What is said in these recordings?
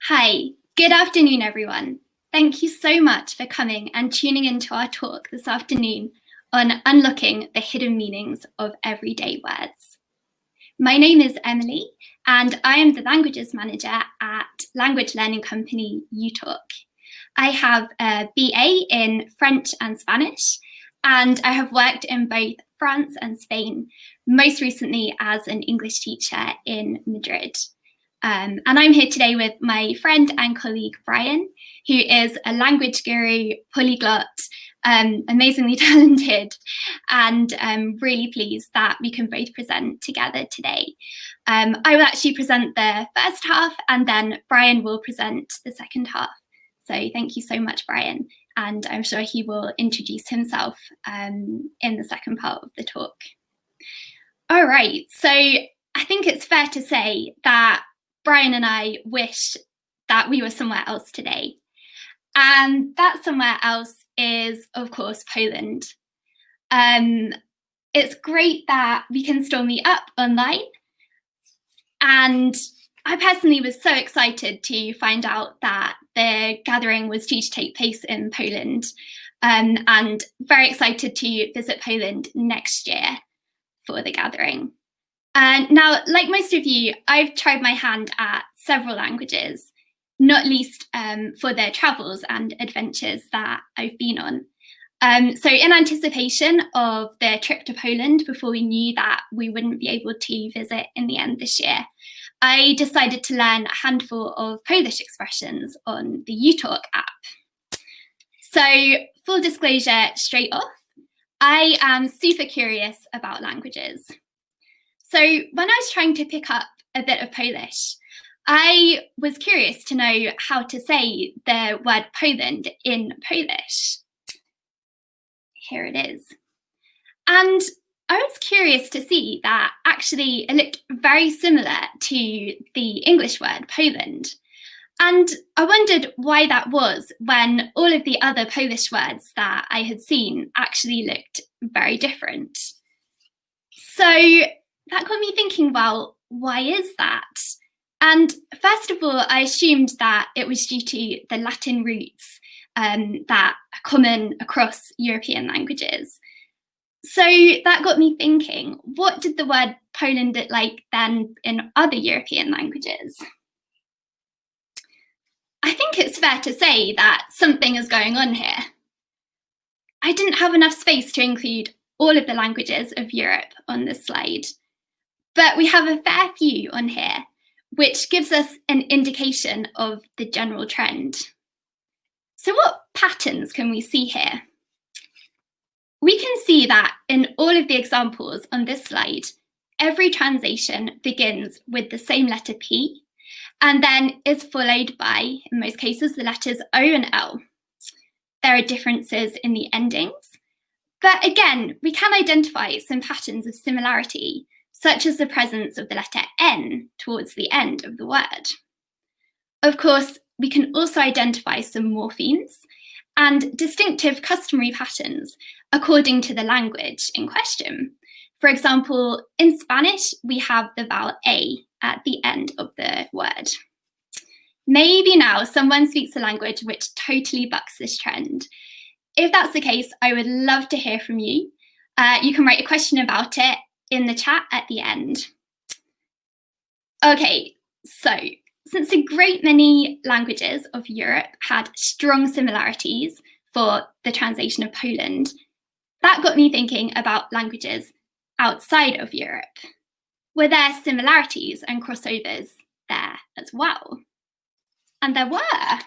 Hi, good afternoon, everyone. Thank you so much for coming and tuning into our talk this afternoon on unlocking the hidden meanings of everyday words. My name is Emily, and I am the languages manager at language learning company uTalk. I have a BA in French and Spanish, and I have worked in both France and Spain, most recently as an English teacher in Madrid. And I'm here today with my friend and colleague, Brian, who is a language guru, polyglot, amazingly talented, and I'm really pleased that we can both present together today. I will actually present the first half, and then Brian will present the second half. So thank you so much, Brian. And I'm sure he will introduce himself in the second part of the talk. All right, so I think it's fair to say that Brian and I wish that we were somewhere else today. And that somewhere else is, of course, Poland. It's great that we can still meet up online. And I personally was so excited to find out that the gathering was due to take place in Poland, and very excited to visit Poland next year for the gathering. Now, like most of you, I've tried my hand at several languages, not least for the travels and adventures that I've been on. So in anticipation of the trip to Poland, before we knew that we wouldn't be able to visit in the end this year, I decided to learn a handful of Polish expressions on the uTalk app. So full disclosure straight off, I am super curious about languages. So when I was trying to pick up a bit of Polish, I was curious to know how to say the word Poland in Polish. Here it is. And I was curious to see that actually it looked very similar to the English word Poland. And I wondered why that was when all of the other Polish words that I had seen actually looked very different. So that got me thinking, well, why is that? And first of all, I assumed that it was due to the Latin roots that are common across European languages. So that got me thinking, what did the word Poland look like then in other European languages? I think it's fair to say that something is going on here. I didn't have enough space to include all of the languages of Europe on this slide, but we have a fair few on here, which gives us an indication of the general trend. So what patterns can we see here? We can see that in all of the examples on this slide, every translation begins with the same letter P, and then is followed by, in most cases, the letters O and L. There are differences in the endings, but again, we can identify some patterns of similarity, such as the presence of the letter N towards the end of the word. Of course, we can also identify some morphemes and distinctive customary patterns according to the language in question. For example, in Spanish, we have the vowel A at the end of the word. Maybe now someone speaks a language which totally bucks this trend. If that's the case, I would love to hear from you. You can write a question about it in the chat at the end. Okay, so since a great many languages of Europe had strong similarities for the translation of Poland, that got me thinking about languages outside of Europe. Were there similarities and crossovers there as well? And there were.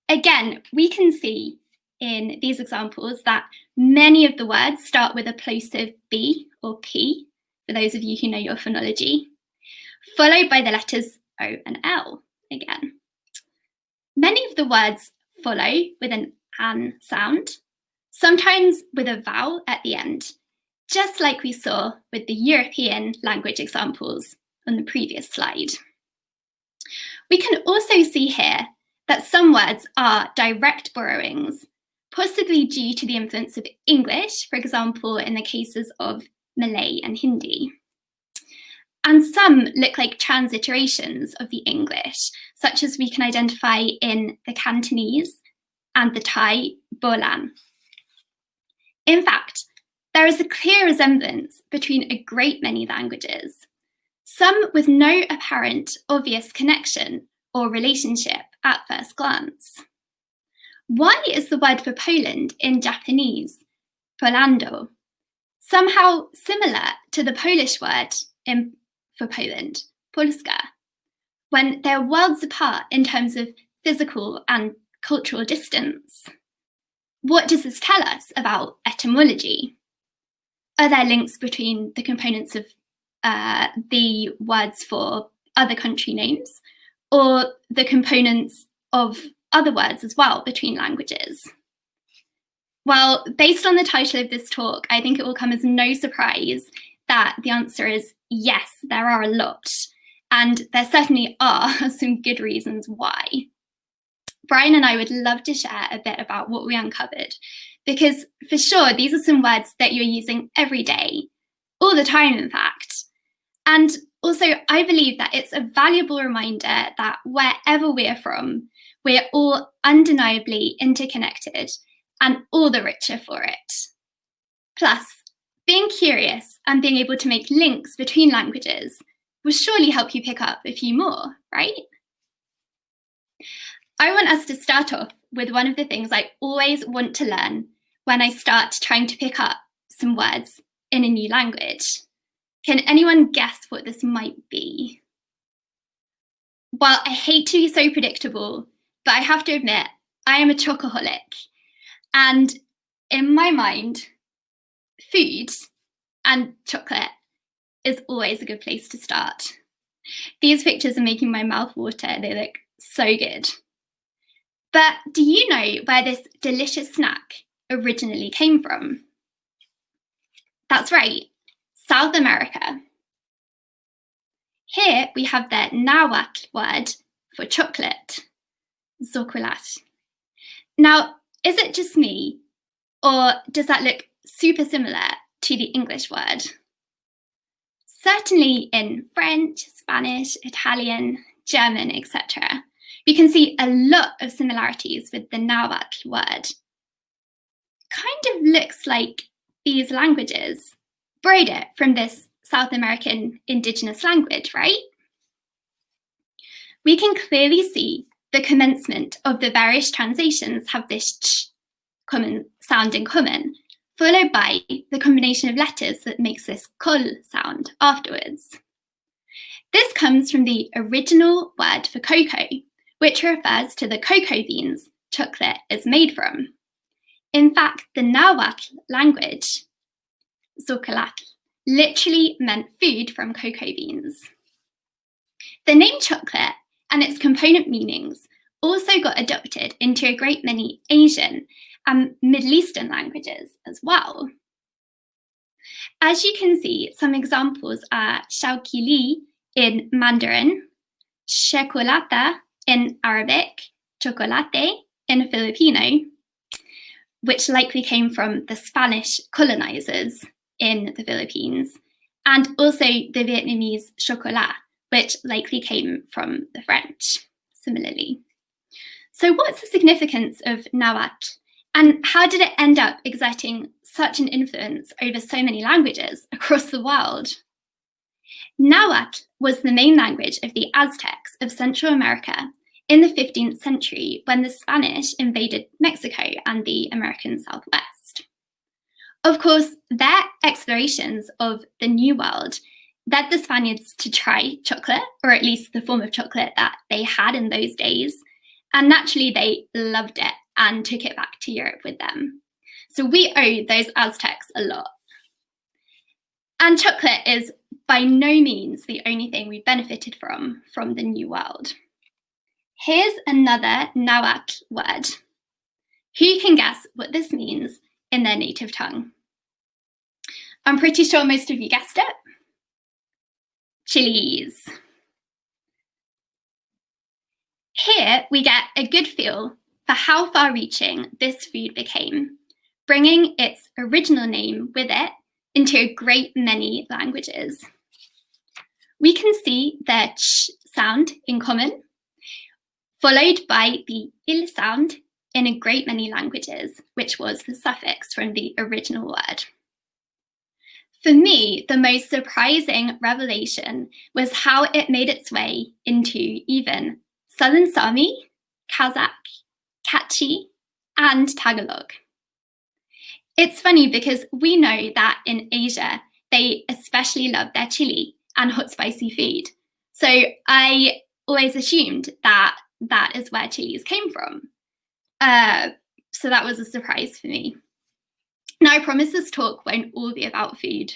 Again, we can see in these examples that many of the words start with a plosive B or P, for those of you who know your phonology, followed by the letters O and L again. Many of the words follow with an sound, sometimes with a vowel at the end, just like we saw with the European language examples on the previous slide. We can also see here that some words are direct borrowings, possibly due to the influence of English, for example, in the cases of Malay and Hindi. and some look like transliterations of the English, such as we can identify in the Cantonese and the Thai Bolan. In fact, there is a clear resemblance between a great many languages, some with no apparent obvious connection or relationship at first glance. Why is the word for Poland in Japanese, Polando, somehow similar to the Polish word for Poland, Polska, when they're worlds apart in terms of physical and cultural distance? What does this tell us about etymology? Are there links between the components of the words for other country names, or the components of other words as well between languages? Well, based on the title of this talk, I think it will come as no surprise that the answer is yes, there are a lot, and there certainly are some good reasons why. Brian and I would love to share a bit about what we uncovered, because for sure, these are some words that you're using every day, all the time, in fact. And also, I believe that it's a valuable reminder that wherever we're from, we're all undeniably interconnected and all the richer for it. Plus, being curious and being able to make links between languages will surely help you pick up a few more, right? I want us to start off with one of the things I always want to learn when I start trying to pick up some words in a new language. Can anyone guess what this might be? Well, I hate to be so predictable, but I have to admit, I am a chocoholic. And in my mind, food and chocolate is always a good place to start. These pictures are making my mouth water. They look so good. But do you know where this delicious snack originally came from? That's right, South America. Here we have the Nahuatl word for chocolate, zocolat. Now, is it just me, or does that look super similar to the English word? Certainly in French, Spanish, Italian, German, etc. We can see a lot of similarities with the Nahuatl word. Kind of looks like these languages borrowed it from this South American indigenous language, right? We can clearly see the commencement of the various translations have this ch common sound in common, followed by the combination of letters that makes this kol sound afterwards. This comes from the original word for cocoa, which refers to the cocoa beans chocolate is made from. In fact, the Nahuatl language, zocolatl, literally meant food from cocoa beans. The name chocolate and its component meanings also got adopted into a great many Asian and Middle Eastern languages as well. As you can see, some examples are shaokili in Mandarin, chocolata in Arabic, chocolate in Filipino, which likely came from the Spanish colonizers in the Philippines, and also the Vietnamese chocolat, which likely came from the French, similarly. So what's the significance of Nahuatl, and how did it end up exerting such an influence over so many languages across the world? Nahuatl was the main language of the Aztecs of Central America in the 15th century when the Spanish invaded Mexico and the American Southwest. Of course, their explorations of the New World led the Spaniards to try chocolate, or at least the form of chocolate that they had in those days, and naturally they loved it and took it back to Europe with them. So we owe those Aztecs a lot. And chocolate is by no means the only thing we benefited from the New World. Here's another Nahuatl word. Who can guess what this means in their native tongue? I'm pretty sure most of you guessed it. Chilies. Here we get a good feel for how far-reaching this food became, bringing its original name with it into a great many languages. we can see the ch sound in common, followed by the il sound in a great many languages, which was the suffix from the original word. For me, the most surprising revelation was how it made its way into even Southern Sami, Kazakh, Kachi, and Tagalog. It's funny because we know that in Asia, they especially love their chili and hot spicy food. So I always assumed that that is where chilies came from. So that was a surprise for me. Now, I promise this talk won't all be about food,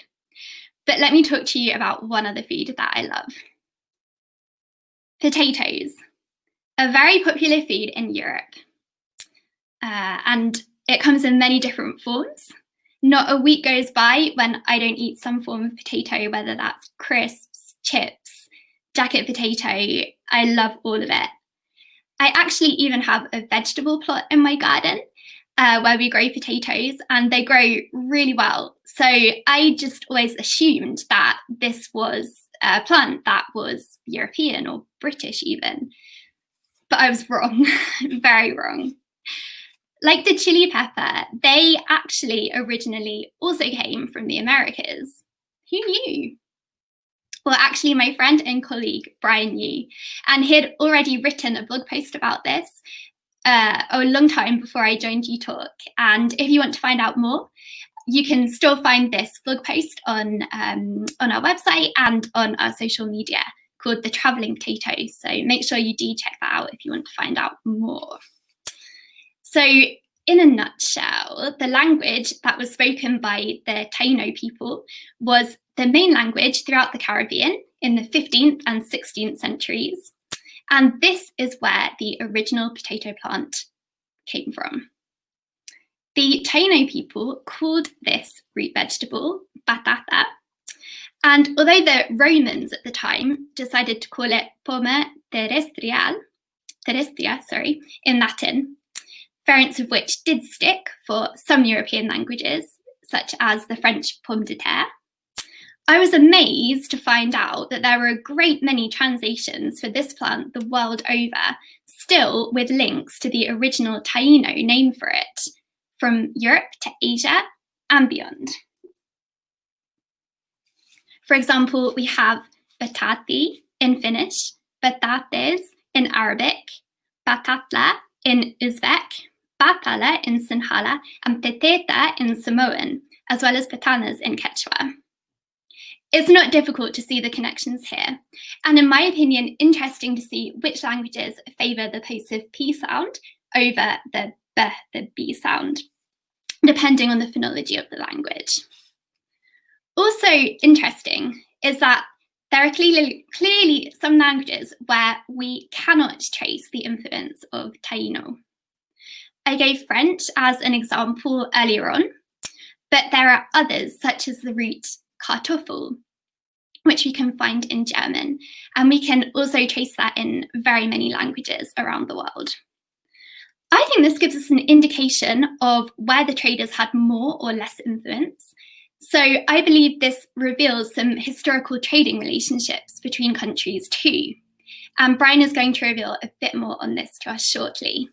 but let me talk to you about one other food that I love. Potatoes, a very popular food in Europe. And it comes in many different forms. Not a week goes by when I don't eat some form of potato, whether that's crisps, chips, jacket potato. I love all of it. I actually even have a vegetable plot in my garden where we grow potatoes, and they grow really well. So I just always assumed that this was a plant that was European or British even. But I was wrong, very wrong. Like the chili pepper, they actually originally also came from the Americas. Who knew? Well, actually, my friend and colleague, Brian, knew, and he had already written a blog post about this a long time before I joined uTalk. And if you want to find out more, you can still find this blog post on our website and on our social media called The Travelling Potato. So make sure you do check that out if you want to find out more. So in a nutshell, the language that was spoken by the Taino people was the main language throughout the Caribbean in the 15th and 16th centuries. And this is where the original potato plant came from. The Taino people called this root vegetable batata. And although the Romans at the time decided to call it pomme terrestria, in Latin, variants of which did stick for some European languages, such as the French pomme de terre, I was amazed to find out that there were a great many translations for this plant the world over, still with links to the original taino name for it, from Europe to Asia and beyond. For example, we have batati in Finnish, batates in Arabic, batatla in Uzbek, batala in Sinhala, and peteta in Samoan, as well as patanas in Quechua. It's not difficult to see the connections here, and in my opinion, interesting to see which languages favour the plosive P sound over the B sound, depending on the phonology of the language. Also interesting is that there are clearly some languages where we cannot trace the influence of Taino. I gave French as an example earlier on, but there are others such as the root Kartoffel, which we can find in German, and we can also trace that in very many languages around the world. I think this gives us an indication of where the traders had more or less influence. So I believe this reveals some historical trading relationships between countries too. And Brian is going to reveal a bit more on this to us shortly.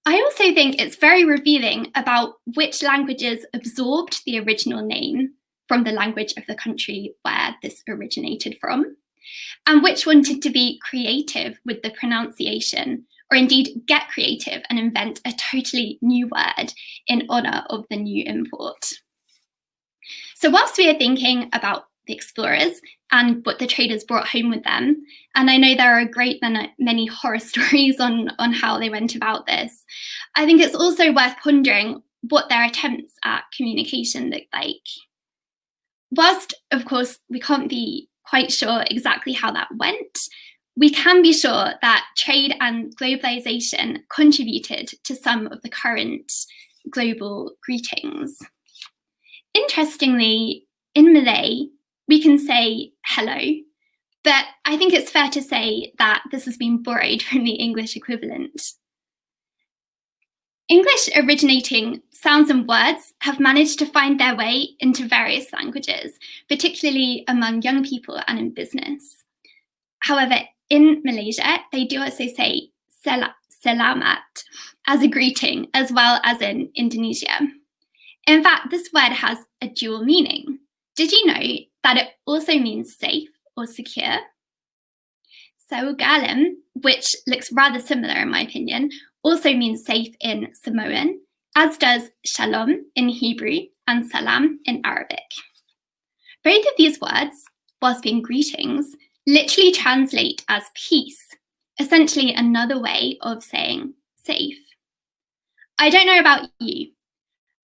I also think it's very revealing about which languages absorbed the original name from the language of the country where this originated from, and which wanted to be creative with the pronunciation, or indeed get creative and invent a totally new word in honour of the new import. So whilst we are thinking about the explorers and what the traders brought home with them, and I know there are a great many horror stories on how they went about this, I think it's also worth pondering what their attempts at communication looked like. Whilst, of course, we can't be quite sure exactly how that went, we can be sure that trade and globalization contributed to some of the current global greetings. Interestingly, in Malay, we can say hello, but I think it's fair to say that this has been borrowed from the English equivalent. English originating sounds and words have managed to find their way into various languages, particularly among young people and in business. However, in Malaysia, they do also say selamat as a greeting, as well as in Indonesia. In fact, this word has a dual meaning. Did you know that it also means safe or secure? Saugalam, which looks rather similar in my opinion, also means safe in Samoan, as does shalom in Hebrew and salam in Arabic. Both of these words, whilst being greetings, literally translate as peace, essentially another way of saying safe. I don't know about you,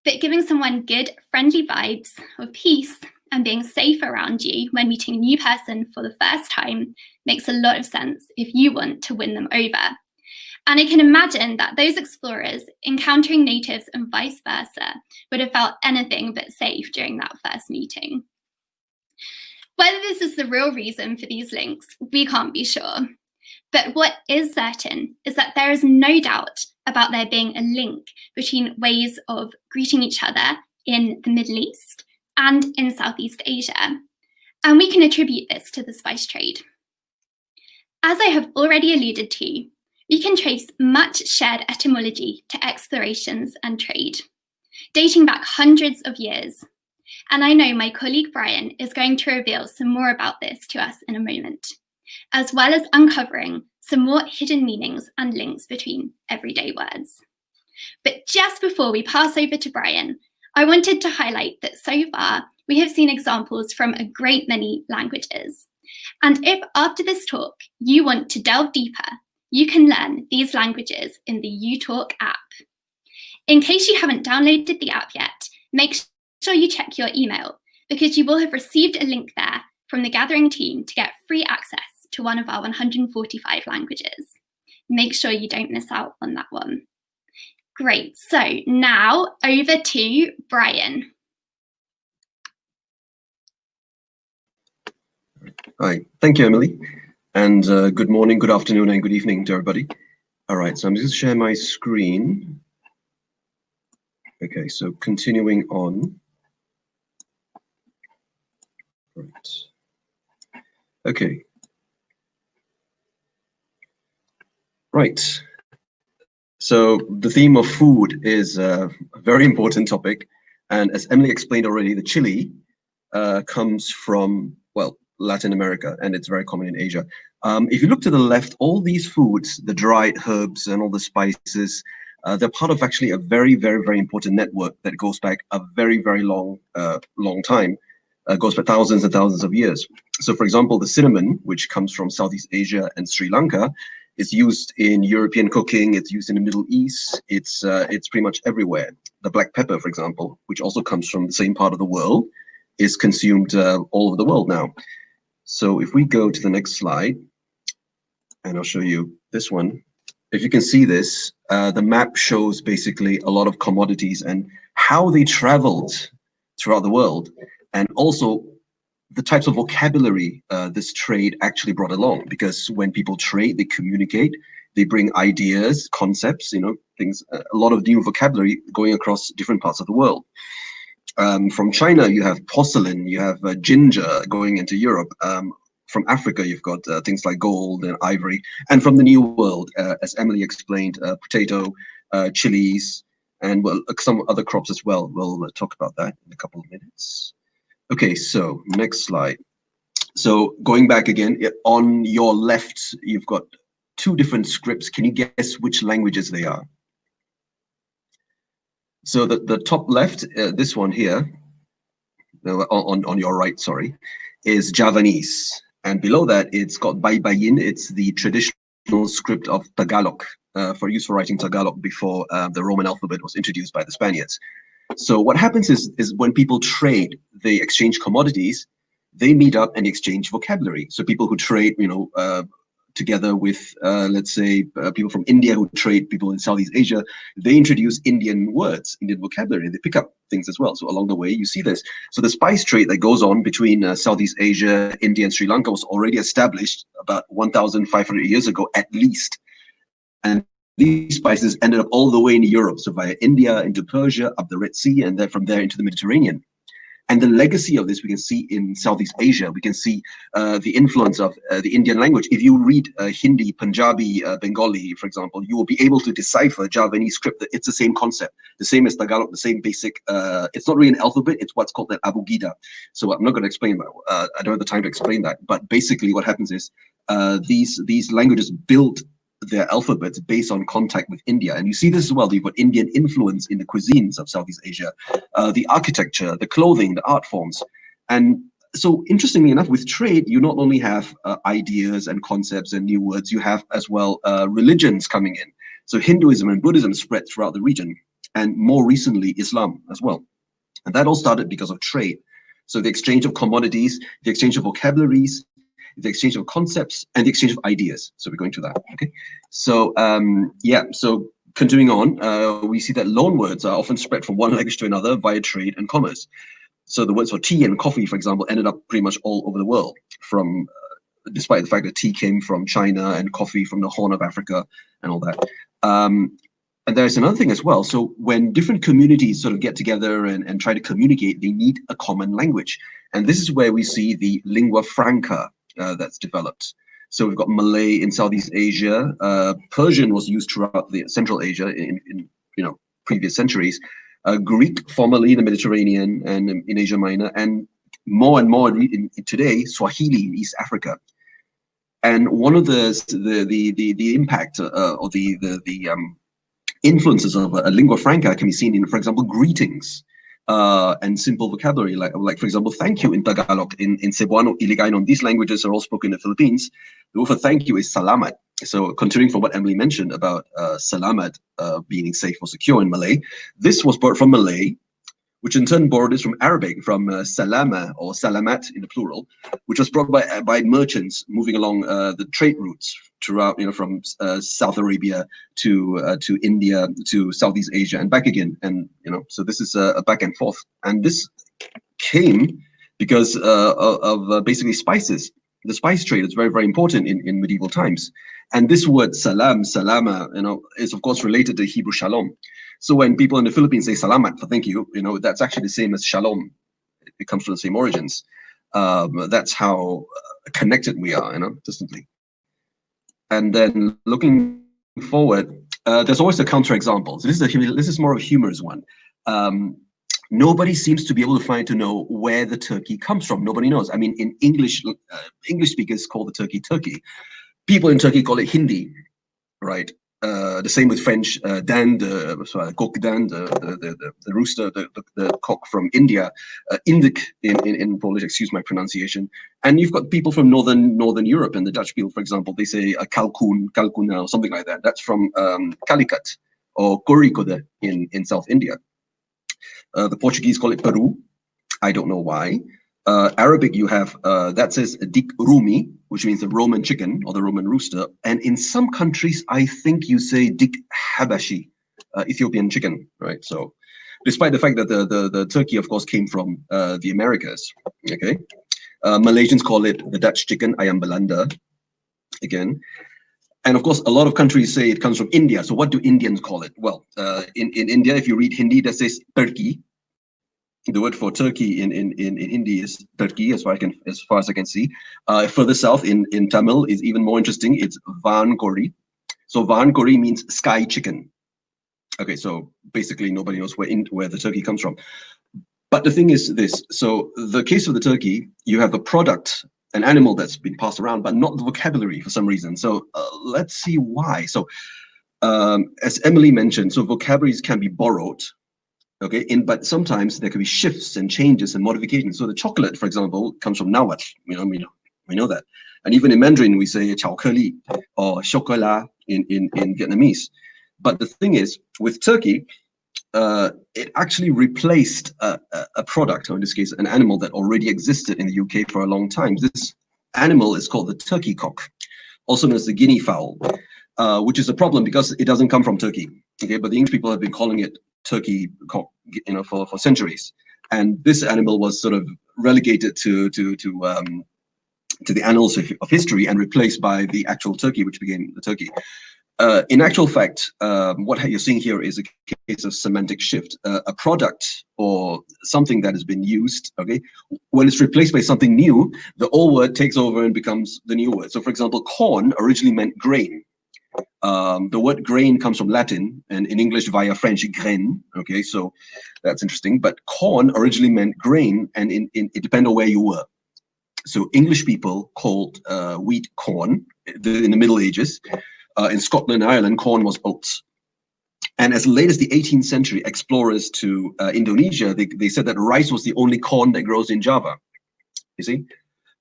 but giving someone good, friendly vibes of peace and being safe around you when meeting a new person for the first time makes a lot of sense if you want to win them over. And I can imagine that those explorers encountering natives and vice versa would have felt anything but safe during that first meeting. Whether this is the real reason for these links, we can't be sure. But what is certain is that there is no doubt about there being a link between ways of greeting each other in the Middle East and in Southeast Asia. And we can attribute this to the spice trade. As I have already alluded to, we can trace much shared etymology to explorations and trade, dating back hundreds of years. And I know my colleague Brian is going to reveal some more about this to us in a moment, as well as uncovering some more hidden meanings and links between everyday words. But just before we pass over to Brian, I wanted to highlight that so far we have seen examples from a great many languages. And if after this talk you want to delve deeper, you can learn these languages in the uTalk app. In case you haven't downloaded the app yet, make sure you check your email because you will have received a link there from the Gathering team to get free access to one of our 145 languages. Make sure you don't miss out on that one. Great, so now over to Brian. Hi, thank you, Emily. And good morning, good afternoon, and good evening to everybody. All right, so I'm just share my screen. Okay, so continuing on. Right. Okay. Right. So the theme of food is a very important topic. And as Emily explained already, the chili comes from, well, Latin America, and it's very common in Asia. If you look to the left, all these foods, the dried herbs and all the spices, they're part of actually a very, very, very important network that goes back a very, very long time, goes back thousands and thousands of years. So for example, the cinnamon, which comes from Southeast Asia and Sri Lanka, is used in European cooking, it's used in the Middle East, it's pretty much everywhere. The black pepper, for example, which also comes from the same part of the world, is consumed all over the world now. So if we go to the next slide, and I'll show you this one. If you can see this, the map shows basically a lot of commodities and how they traveled throughout the world, and also the types of vocabulary this trade actually brought along. Because when people trade, they communicate, they bring ideas, concepts, things, a lot of new vocabulary going across different parts of the world. From China, you have porcelain, you have ginger going into Europe. From Africa, you've got things like gold and ivory. And from the New World, as Emily explained, potato, chilies, and well, some other crops as well. We'll talk about that in a couple of minutes. Okay, so next slide. So going back again, on your left, you've got two different scripts. Can you guess which languages they are? So the top left, this one here, on your right, sorry, is Javanese. And below that, it's got Baybayin. It's the traditional script of Tagalog, for use for writing Tagalog before the Roman alphabet was introduced by the Spaniards. So what happens is when people trade, they exchange commodities, they meet up and exchange vocabulary. So people who trade, together with, let's say, people from India who trade people in Southeast Asia, they introduce Indian words, Indian vocabulary, they pick up things as well. So along the way, you see this. So the spice trade that goes on between Southeast Asia, India, and Sri Lanka was already established about 1,500 years ago, at least. And these spices ended up all the way in Europe, so via India, into Persia, up the Red Sea, and then from there into the Mediterranean. And the legacy of this we can see in Southeast Asia. We can see the influence of the Indian language. If you read Hindi, Punjabi, Bengali, for example, you will be able to decipher Javanese script. That it's the same concept, the same as Tagalog, the same basic. It's not really an alphabet. It's what's called an abugida. So I'm not going to explain that. I don't have the time to explain that. But basically, what happens is these languages build their alphabets based on contact with India. And you see this as well. You've got Indian influence in the cuisines of Southeast Asia, the architecture, the clothing, the art forms. And so interestingly enough, with trade, you not only have ideas and concepts and new words, you have as well religions coming in. So Hinduism and Buddhism spread throughout the region, and more recently Islam as well. And that all started because of trade. So the exchange of commodities, the exchange of vocabularies, the exchange of concepts, and the exchange of ideas. So we're going to that. Okay. So yeah. So continuing on, we see that loan words are often spread from one language to another via trade and commerce. So the words for tea and coffee, for example, ended up pretty much all over the world. From despite the fact that tea came from China and coffee from the Horn of Africa and all that. And there's another thing as well. So when different communities sort of get together and try to communicate, they need a common language. And this is where we see the lingua franca that's developed. So we've got Malay in Southeast Asia. Persian was used throughout the Central Asia in previous centuries. Greek formerly in the Mediterranean and in Asia Minor, and more in today Swahili in East Africa. And one of the impact or the influences of a lingua franca can be seen in, for example, greetings. And simple vocabulary, like for example, thank you in Tagalog, in Cebuano, Iligaynon. These languages are all spoken in the Philippines. The word for thank you is salamat. So continuing from what Emily mentioned about selamat being safe or secure in Malay, this was brought from Malay, which in turn borrowed this from Arabic, from salama or salamat in the plural, which was brought by merchants moving along the trade routes throughout, from South Arabia to India to Southeast Asia and back again. And so this is a back and forth. And this came because of basically spices. The spice trade is very, very important in medieval times. And this word salam, salama, is of course related to Hebrew shalom. So when people in the Philippines say salamat for thank you, that's actually the same as shalom. It comes from the same origins. That's how connected we are, distantly. And then looking forward, there's always a counterexample. So this is more of a humorous one. Nobody seems to be able to know where the turkey comes from. Nobody knows. I mean, in English speakers call the turkey turkey. People in Turkey call it Hindi, right? The same with French, dinde, coq dinde, the rooster, the cock from India, indik in Polish, excuse my pronunciation. And you've got people from Northern Europe, and the Dutch people, for example, they say kalkun or something like that. That's from Calicut or Coricode in South India. The Portuguese call it peru. I don't know why. Arabic, you have that says dik rumi, which means the Roman chicken or the Roman rooster. And in some countries, I think you say dik habashi, Ethiopian chicken, right? So despite the fact that the turkey, of course, came from the Americas, okay? Malaysians call it the Dutch chicken, ayam belanda, again. And of course, a lot of countries say it comes from India. So what do Indians call it? Well, in India, if you read Hindi, that says turkey. The word for turkey in Hindi is turkey, as far as I can see. Further south in Tamil is even more interesting. It's van kori. So van kori means sky chicken. Okay, so basically nobody knows where the turkey comes from. But the thing is this. So the case of the turkey, you have a product, an animal that's been passed around, but not the vocabulary for some reason. So let's see why. So as Emily mentioned, so vocabularies can be borrowed. Okay, but sometimes there can be shifts and changes and modifications. So the chocolate, for example, comes from nawat. We know that. And even in Mandarin, we say chao ke li or chocolat in Vietnamese. But the thing is, with turkey, it actually replaced a product, or in this case, an animal that already existed in the UK for a long time. This animal is called the turkey cock, also known as the guinea fowl, which is a problem because it doesn't come from Turkey. Okay, but the English people have been calling it turkey cock, for centuries. And this animal was sort of relegated to the annals of history and replaced by the actual turkey, which became the turkey. In actual fact, what you're seeing here is a case of semantic shift. A product or something that has been used, okay, when it's replaced by something new, the old word takes over and becomes the new word. So for example, corn originally meant grain. The word grain comes from Latin and in English via French, grain. Okay, so that's interesting. But corn originally meant grain, and it depended on where you were. So English people called wheat corn in the Middle Ages. In Scotland and Ireland, corn was oats. And as late as the 18th century, explorers to Indonesia, they said that rice was the only corn that grows in Java. You see?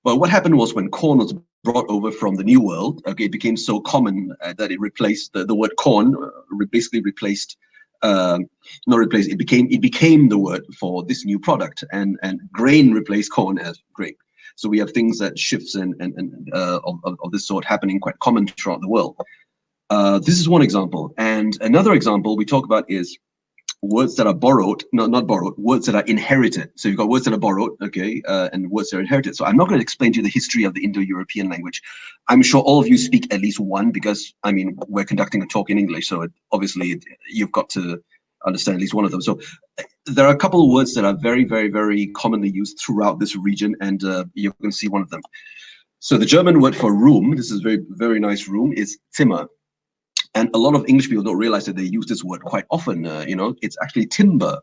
But what happened was when corn was brought over from the New World, okay, it became so common that it replaced the word corn, basically replaced, not replaced, it became the word for this new product, and grain replaced corn as grain. So we have things that shifts and of this sort happening quite common throughout the world. This is one example. And another example we talk about is words that are borrowed, not borrowed, words that are inherited. So you've got words that are borrowed, okay, and words that are inherited. So I'm not going to explain to you the history of the Indo-European language. I'm sure all of you speak at least one, because, I mean, we're conducting a talk in English, so obviously you've got to understand at least one of them. So there are a couple of words that are very, very, very commonly used throughout this region, and you're going to see one of them. So the German word for room, this is very, very nice room, is Zimmer. And a lot of English people don't realize that they use this word quite often. It's actually timber.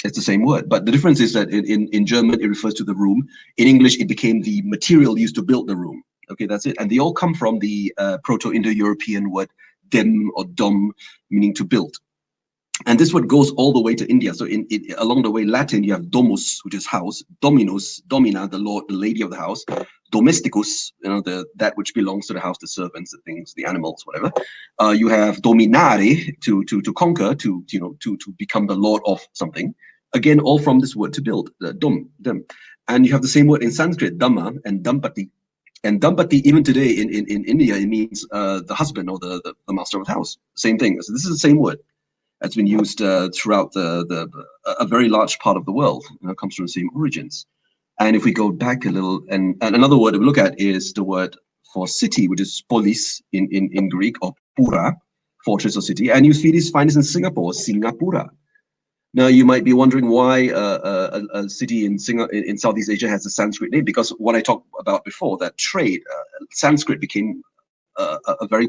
It's the same word. But the difference is that in German, it refers to the room. In English, it became the material used to build the room. Okay, that's it. And they all come from the Proto-Indo-European word dem or dom, meaning to build. And this word goes all the way to India. So along the way, Latin, you have domus, which is house, dominus, domina, the lord, the lady of the house, domesticus, that which belongs to the house, the servants, the things, the animals, whatever. You have dominare, to conquer, to become the lord of something. Again, all from this word to build, dum. And you have the same word in Sanskrit, dhamma and dampati. And dampati, even today in India, it means the husband or the master of the house. Same thing. So this is the same word that's been used throughout a very large part of the world. It comes from the same origins. And if we go back a little, and another word that we look at is the word for city, which is polis in Greek, or pura, fortress or city. And you find this in Singapore, Singapura. Now you might be wondering why a city in Southeast Asia has a Sanskrit name, because what I talked about before, that trade, Sanskrit became a very,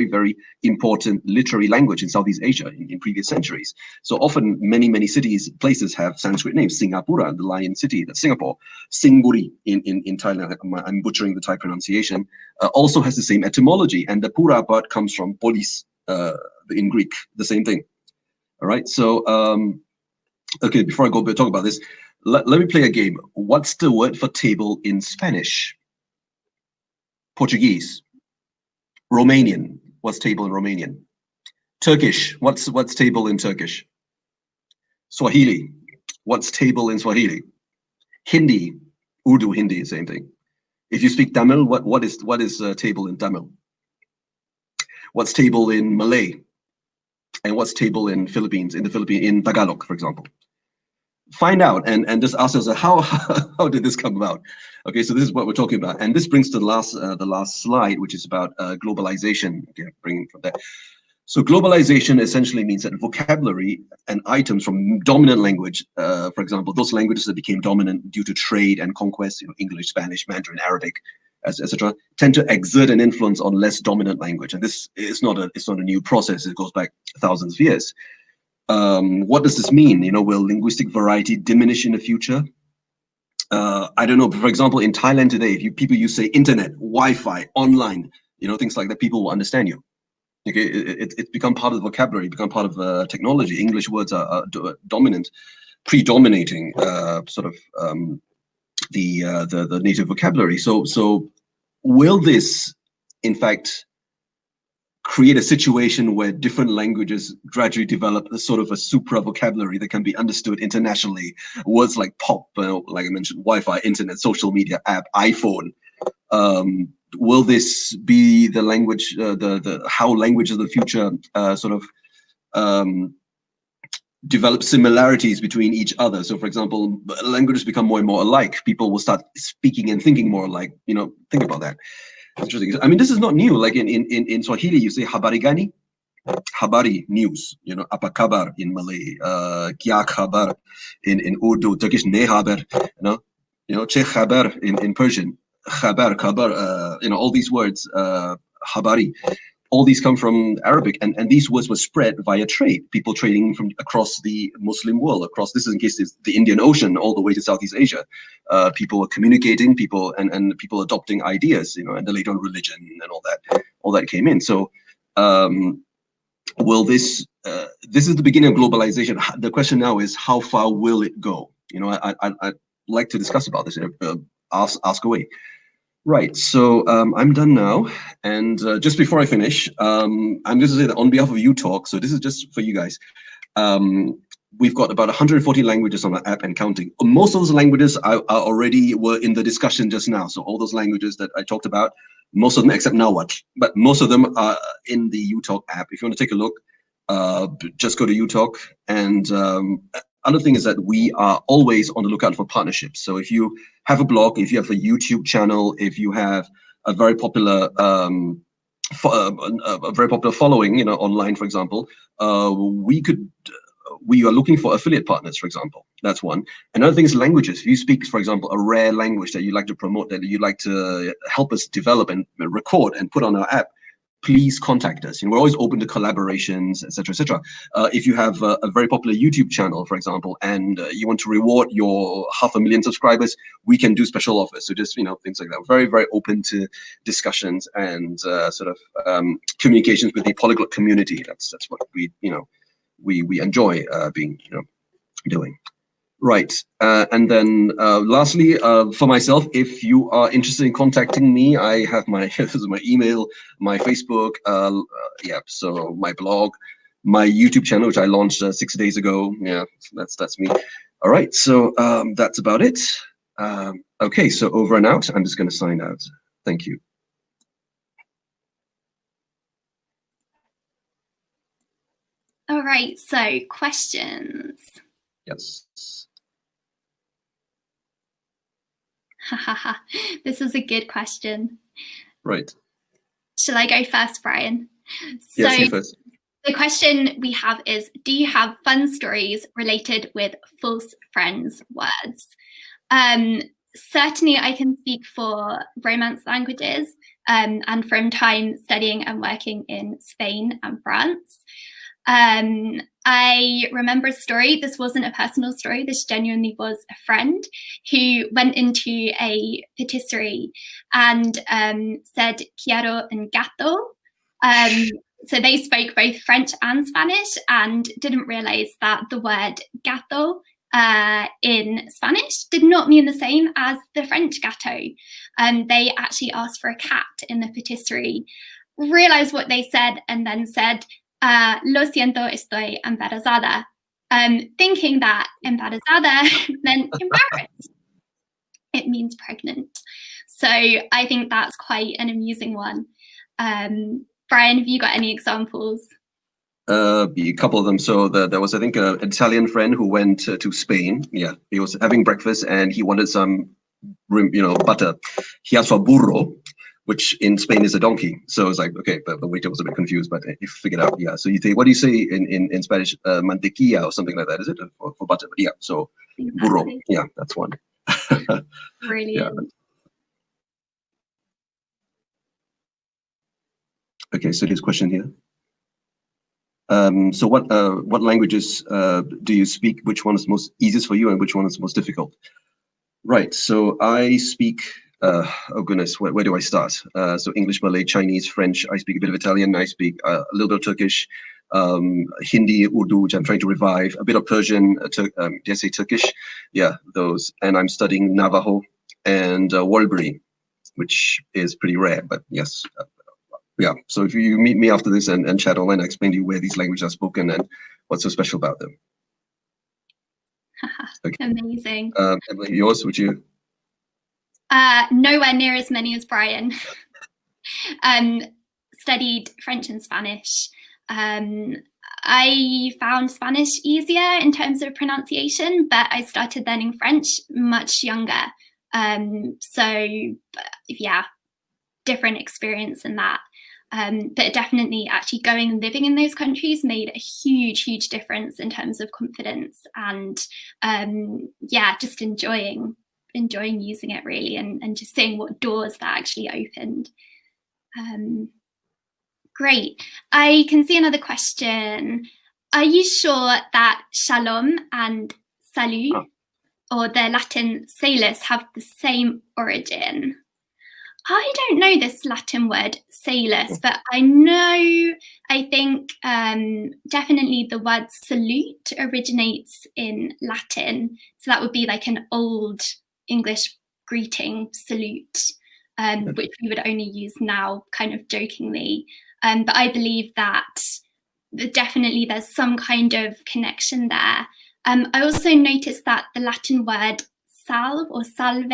very important literary language in Southeast Asia in previous centuries. So often, many cities, places have Sanskrit names. Singapura, the Lion City, that's Singapore. Singapuri in Thailand, I'm butchering the Thai pronunciation, also has the same etymology. And the pura part comes from polis in Greek, the same thing. All right, so, okay, before I go talk about this, let me play a game. What's the word for table in Spanish? Portuguese. Romanian, what's table in Romanian? Turkish, what's table in Turkish? Swahili, what's table in Swahili? Hindi, Urdu, Hindi, same thing. If you speak Tamil, what is table in Tamil? What's table in Malay? And what's table in Philippines? In Tagalog, for example. Find out and just ask yourself, how did this come about? Okay, so this is what we're talking about, and this brings to the last slide, which is about globalization. Okay, bringing from there. So globalization essentially means that vocabulary and items from dominant language, for example, those languages that became dominant due to trade and conquest, English, Spanish, Mandarin, Arabic, etc., tend to exert an influence on less dominant language. And this is not a new process. It goes back thousands of years. What does this mean? Will linguistic variety diminish in the future? I don't know. For example, in Thailand today, if people use say internet, Wi-Fi, online, things like that, people will understand you. Okay, it's become part of the vocabulary, become part of technology. English words are dominant, predominating sort of the native vocabulary. So will this, in fact, create a situation where different languages gradually develop a sort of a supra vocabulary that can be understood internationally? Words like pop, like I mentioned, Wi-Fi, internet, social media, app, iPhone. Will this be the language, how languages of the future sort of develop similarities between each other? So, for example, languages become more and more alike. People will start speaking and thinking more alike. Think about that. Interesting. I mean, this is not new. Like in Swahili, you say habari gani? Habari, news. You know, apa kabar in Malay, kya khabar in Urdu, Turkish ne haber. Che khabar in Persian, khabar, kabar. All these words, habari. All these come from Arabic, and these words were spread via trade. People trading from across the Muslim world, this is in case it's the Indian Ocean, all the way to Southeast Asia. People were communicating, and people adopting ideas, and then later on religion and all that came in. So, will this is the beginning of globalization. The question now is, how far will it go? I'd like to discuss about this. Ask away. Right, so I'm done now, and just before I finish, I'm going to say that on behalf of uTalk, so this is just for you guys, we've got about 140 languages on our app and counting. Most of those languages are already were in the discussion just now, so all those languages that I talked about, most of them except Nawat, but most of them are in the uTalk app. If you want to take a look, just go to uTalk, and other thing is that we are always on the lookout for partnerships. So if you have a blog, if you have a YouTube channel, if you have a very popular following, online, for example, we are looking for affiliate partners, for example. That's one. Another thing is languages. If you speak, for example, a rare language that you'd like to promote, that you'd like to help us develop and record and put on our app, please contact us. We're always open to collaborations, etc., etc. If you have a very popular YouTube channel, for example, and you want to reward your 500,000 subscribers, we can do special offers. So just things like that. We're very, very open to discussions and communications with the Polyglot community. That's what we enjoy doing. Right, and then lastly, for myself, if you are interested in contacting me, I have this is my email, my Facebook, so my blog, my YouTube channel, which I launched 6 days ago. Yeah, that's me. All right, so that's about it. Okay, so over and out. I'm just going to sign out. Thank you. All right, so questions. Yes. This is a good question. Right. Shall I go first, Brian? Yes, you first. The question we have is, do you have fun stories related with false friends words? Certainly I can speak for Romance languages and from time studying and working in Spain and France. I remember a story. This wasn't a personal story. This genuinely was a friend who went into a patisserie and said quiero un gato. So they spoke both French and Spanish and didn't realize that the word gato in Spanish did not mean the same as the French gâteau. They actually asked for a cat in the patisserie, realized what they said, and then said, lo siento, estoy embarazada, thinking that embarazada meant embarrassed. It means pregnant. So I think that's quite an amusing one. Brian, have you got any examples? A couple of them. So there was, I think, an Italian friend who went to Spain. Yeah, he was having breakfast and he wanted some, butter. He asked for burro, which in Spain is a donkey. So it's like, okay, but the waiter was a bit confused, but he figured out. Yeah. So you think, what do you say in Spanish? Mantequilla or something like that, is it? For butter? But yeah. So exactly. Burro. Yeah, that's one. Brilliant. Yeah. Okay, so his question here. So what languages do you speak? Which one is most easiest for you and which one is most difficult? Right, so I speak, oh goodness, where do I start? So English, Malay, Chinese, French, I speak a bit of Italian, I speak a little bit of Turkish, Hindi, Urdu, which I'm trying to revive, a bit of Persian, did I say Turkish? Yeah, those, and I'm studying Navajo and Warlpiri, which is pretty rare, but yes. Yeah, so if you meet me after this and chat online, I explain to you where these languages are spoken and what's so special about them. Okay. Amazing. Emily, yours, would you? Nowhere near as many as Brian. Studied French and Spanish. I found Spanish easier in terms of pronunciation, but I started learning French much younger. So yeah, different experience in that. But definitely actually going and living in those countries made a huge difference in terms of confidence and yeah, just enjoying using it really, and just seeing what doors that actually opened. Great. I can see another question. Are you sure that shalom and salut, or the Latin salus, have the same origin? I don't know this Latin word salus, but I think definitely the word salute originates in Latin. So that would be like an old English greeting, salute, which we would only use now kind of jokingly. But I believe that definitely there's some kind of connection there. I also noticed that the Latin word salve or salve,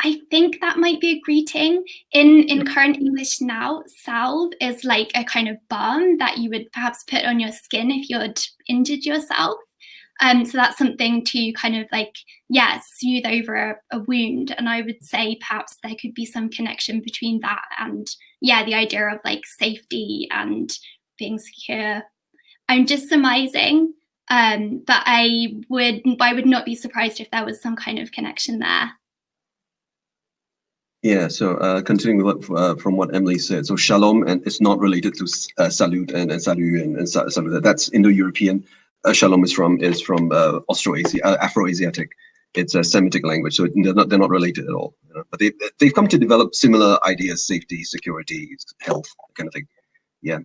I think that might be a greeting. In current English now, salve is like a kind of balm that you would perhaps put on your skin if you'd injured yourself. So that's something to kind of like, yeah, soothe over a wound. And I would say perhaps there could be some connection between that and, yeah, the idea of like safety and being secure. I'm just surmising, but I would not be surprised if there was some kind of connection there. Yeah, so continuing with from what Emily said, so shalom, and it's not related to salute and salut and salut. That's Indo-European. Shalom is from Afro-Asiatic. It's a Semitic language, so they're not related at all. You know? But they've come to develop similar ideas: safety, security, health, kind of thing. Yeah.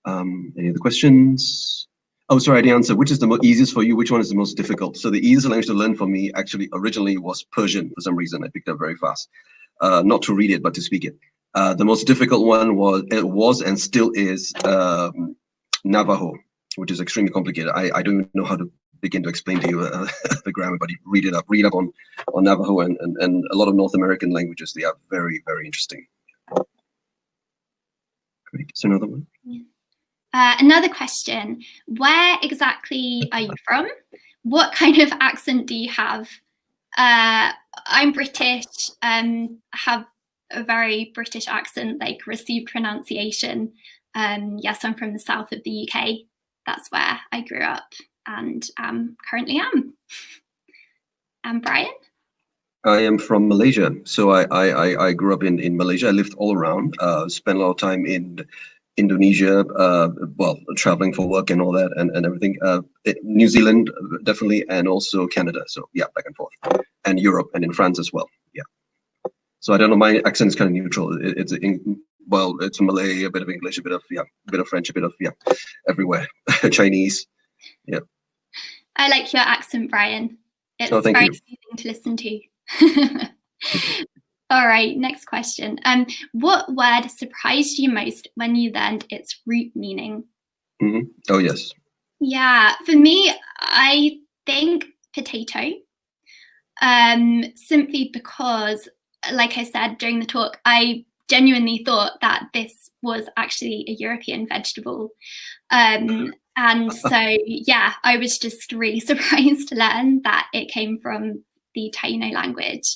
Any other questions? Oh, sorry, I didn't answer. Which is the easiest for you? Which one is the most difficult? So the easiest language to learn for me actually originally was Persian. For some reason, I picked up very fast. Not to read it, but to speak it. The most difficult one was and still is Navajo, which is extremely complicated. I don't even know how to begin to explain to you the grammar, but you read up on Navajo and a lot of North American languages. They are very, very interesting. Great. So another one. Yeah. Another question. Where exactly are you from? What kind of accent do you have? I'm British, have a very British accent, like received pronunciation. Yes, I'm from the south of the UK. That's where I grew up and currently am. And Brian? I am from Malaysia. So I grew up in Malaysia. I lived all around, spent a lot of time in Indonesia, well, traveling for work and all that and everything. New Zealand, definitely, and also Canada. So yeah, back and forth. And Europe and in France as well. Yeah. So I don't know, my accent is kind of neutral. It's Malay, a bit of English, a bit of French, a bit of everywhere. Chinese. Yeah. I like your accent, Brian. It's very soothing to listen to. All right, next question. What word surprised you most when you learned its root meaning? Mm-hmm. Oh, yes. Yeah, for me, I think potato. Simply because, like I said during the talk, I genuinely thought that this was actually a European vegetable. And so, yeah, I was just really surprised to learn that it came from the Taino language.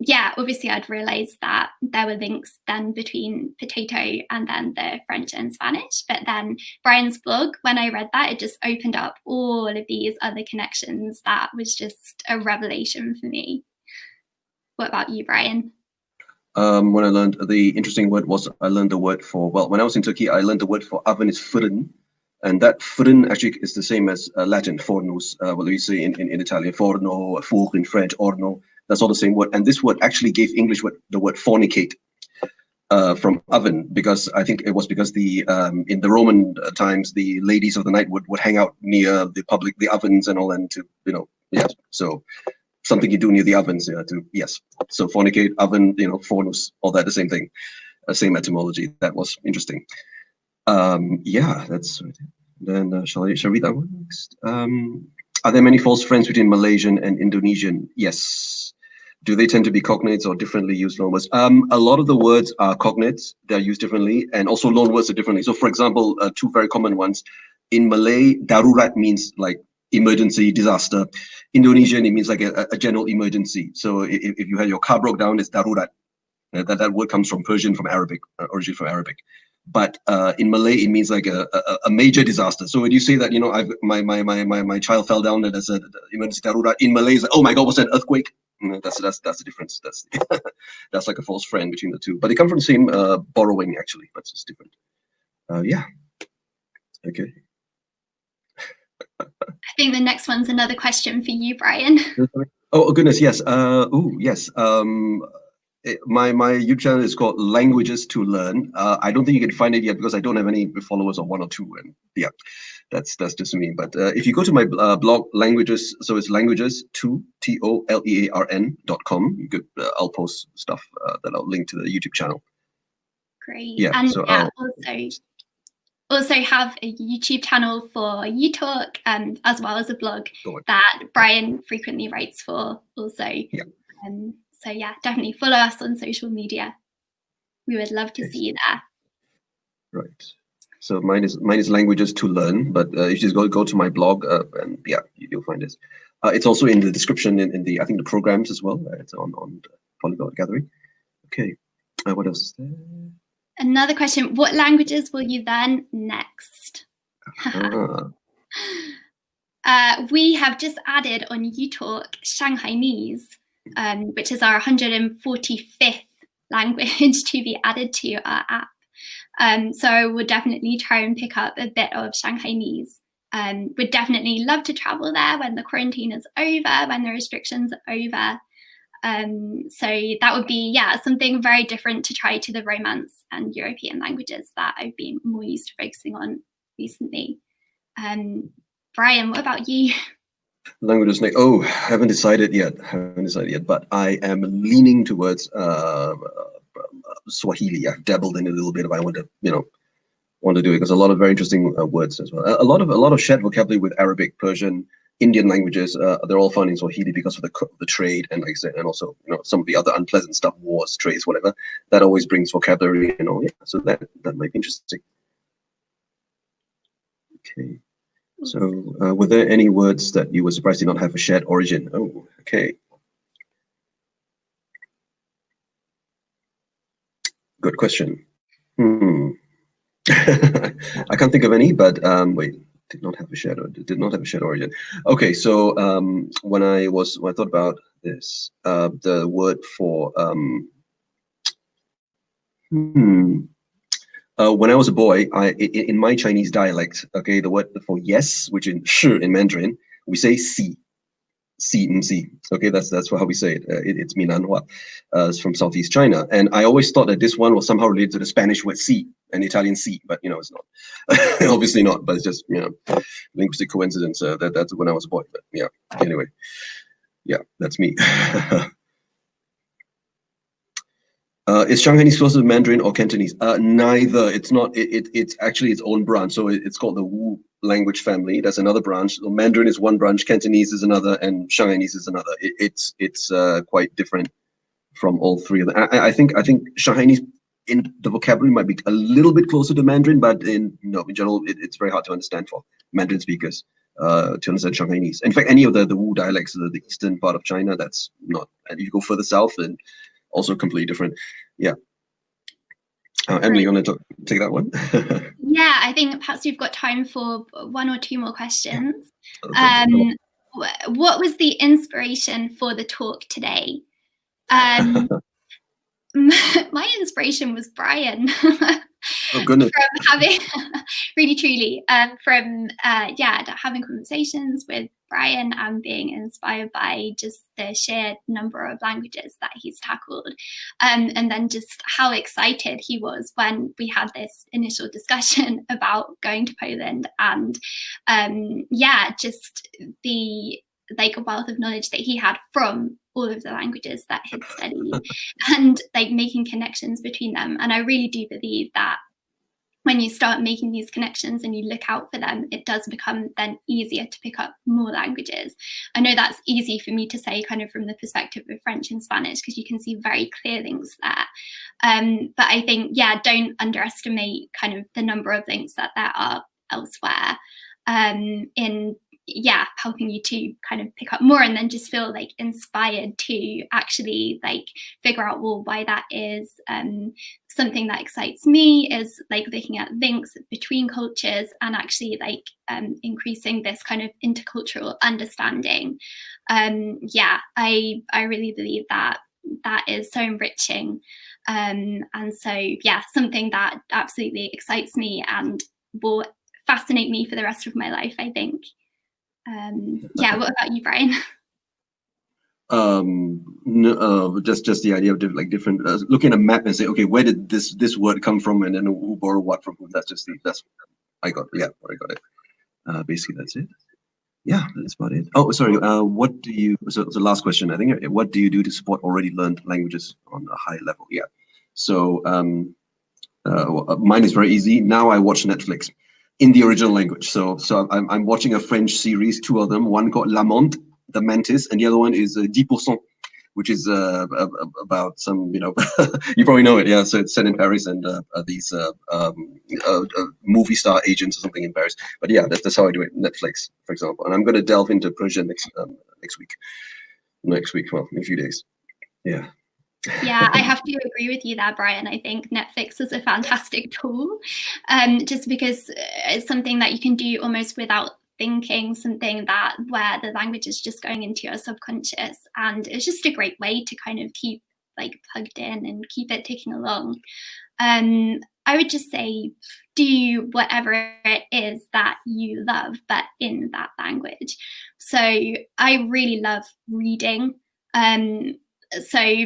Yeah, obviously I'd realized that there were links then between potato and then the French and Spanish, but then Brian's blog, when I read that, it just opened up all of these other connections. That was just a revelation for me. What about you, Brian? When I learned, the interesting word was, I learned the word for, well, when I was in Turkey, I learned the word for oven is furren. And that furren actually is the same as Latin, fornus, what we say in Italian, forno, four in French, orno. That's all the same word. And this word actually gave English the word fornicate from oven, because I think it was because in the Roman times, the ladies of the night would hang out near the ovens and all, and to, yes. So something you do near the ovens, yes. So fornicate, oven, fornus, all that, the same thing, same etymology. That was interesting. Yeah, that's right. Then shall I read that one next? Are there many false friends between Malaysian and Indonesian? Yes. Do they tend to be cognates or differently used loanwords? A lot of the words are cognates. They're used differently, and also loanwords are differently. So, for example, two very common ones. In Malay, darurat means like emergency, disaster. Indonesian, it means like a general emergency. So if you had your car broke down, it's darurat. That word comes from Persian, from Arabic, origin from Arabic. But in Malay, it means like a major disaster. So when you say that, my child fell down and there's an emergency darurat, in Malay, it's like, oh my God, what's that, earthquake? That's the difference. That's that's like a false friend between the two. But they come from the same borrowing, actually, but it's different. Yeah. Okay. I think the next one's another question for you, Brian. Oh goodness, yes. Yes. My YouTube channel is called Languages to Learn. I don't think you can find it yet because I don't have any followers of 1 or 2, and yeah, that's just me. But if you go to my blog, languages, so it's languages to TOLEARN.com. I'll post stuff that I'll link to the YouTube channel. Great. Yeah. And so yeah, also have a YouTube channel for uTalk, as well as a blog that Brian frequently writes for also. Yeah. So yeah, definitely follow us on social media. We would love to see you there. Right. So mine is Languages to Learn, but you just go to my blog, and yeah, you'll find it. It's also in the description in the, I think, the programs as well. It's on the Polyglot Gathering. Okay. What else is there? Another question: what languages will you learn next? We have just added on uTalk Shanghainese, which is our 145th language to be added to our app. So we'll definitely try and pick up a bit of Shanghainese. Would definitely love to travel there when the quarantine is over, when the restrictions are over. So that would be, yeah, something very different to try to the Romance and European languages that I've been more used to focusing on recently. Brian, what about you? Languages next. Oh, haven't decided yet. But I am leaning towards Swahili. I've dabbled in a little bit if I want to do it, because a lot of very interesting words as well. A lot of shared vocabulary with Arabic, Persian, Indian languages. They're all found in Swahili because of the trade, and like I said, and also some of the other unpleasant stuff, wars, trades, whatever. That always brings vocabulary, Yeah, so that might be interesting. Okay. So, were there any words that you were surprised did not have a shared origin? Oh, okay. Good question. I can't think of any, but wait, did not have a shared origin. Okay, so when I thought about this, the word for when I was a boy, in my Chinese dialect, okay, the word for yes, which in shi in Mandarin, we say si. Okay, that's how we say it. It's Minanhua. It's from Southeast China, and I always thought that this one was somehow related to the Spanish word "si" and Italian "si," but it's not. Obviously not. But it's just linguistic coincidence. That's when I was a boy. But yeah, anyway, yeah, that's me. Is Shanghainese closer to Mandarin or Cantonese? Neither. It's not. It's actually its own branch. So it's called the Wu language family. That's another branch. So Mandarin is one branch, Cantonese is another, and Shanghainese is another. It's quite different from all three of them. I think Shanghainese in the vocabulary might be a little bit closer to Mandarin, but in general, it's very hard to understand for Mandarin speakers to understand Shanghainese. In fact, any of the Wu dialects, the eastern part of China, that's not. And if you go further south, then also completely different. Yeah. Emily, you want to take that one? Yeah, I think perhaps we've got time for 1 or 2 more questions. What was the inspiration for the talk today? My inspiration was Brian. Oh goodness. From having really truly from having conversations with Brian and being inspired by just the sheer number of languages that he's tackled, and then just how excited he was when we had this initial discussion about going to Poland, and just the wealth of knowledge that he had from all of the languages that he'd studied, and making connections between them. And I really do believe that when you start making these connections and you look out for them, it does become then easier to pick up more languages. I know that's easy for me to say kind of from the perspective of French and Spanish, because you can see very clear links there. But I think, don't underestimate kind of the number of links that there are elsewhere. In yeah, helping you to kind of pick up more and then just feel like inspired to actually like figure out, well, why that is. Something that excites me is like looking at links between cultures and actually like increasing this kind of intercultural understanding. Yeah, I really believe that that is so enriching. And so, yeah, something that absolutely excites me and will fascinate me for the rest of my life, I think. Yeah, what about you, Brian? No, just the idea of different looking at a map and say, okay, where did this word come from, and then who borrowed what from whom. That's I got it. Basically that's it. Yeah, that's about it. Oh, sorry. What do you? So last question, I think. What do you do to support already learned languages on a high level? Yeah. So mine is very easy. Now I watch Netflix in the original language. So I'm watching a French series, two of them. One called La Menthe, the mantis, and the other one is 10%, which is about some, you probably know it. Yeah. So it's set in Paris, and these movie star agents or something in Paris. But yeah, that's how I do it. Netflix, for example. And I'm going to delve into Persian next week. Well, in a few days. Yeah. Yeah, I have to agree with you there, Brian. I think Netflix is a fantastic tool, just because it's something that you can do almost without thinking, something that where the language is just going into your subconscious, and it's just a great way to kind of keep like plugged in and keep it ticking along. I would just say do whatever it is that you love, but in that language. So I really love reading. So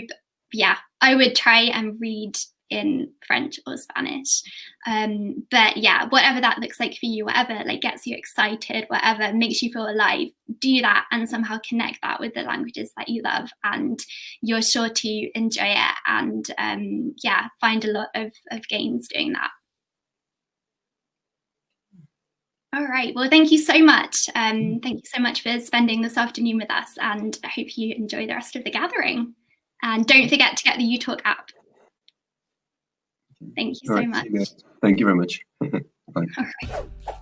yeah, I would try and read in French or Spanish. But yeah, whatever that looks like for you, whatever like gets you excited, whatever makes you feel alive, do that and somehow connect that with the languages that you love, and you're sure to enjoy it and yeah, find a lot of gains doing that. All right, well, thank you so much. Thank you so much for spending this afternoon with us, and I hope you enjoy the rest of the gathering. And don't forget to get the uTalk app. Thank you so much. Thank you very much. Bye. All right.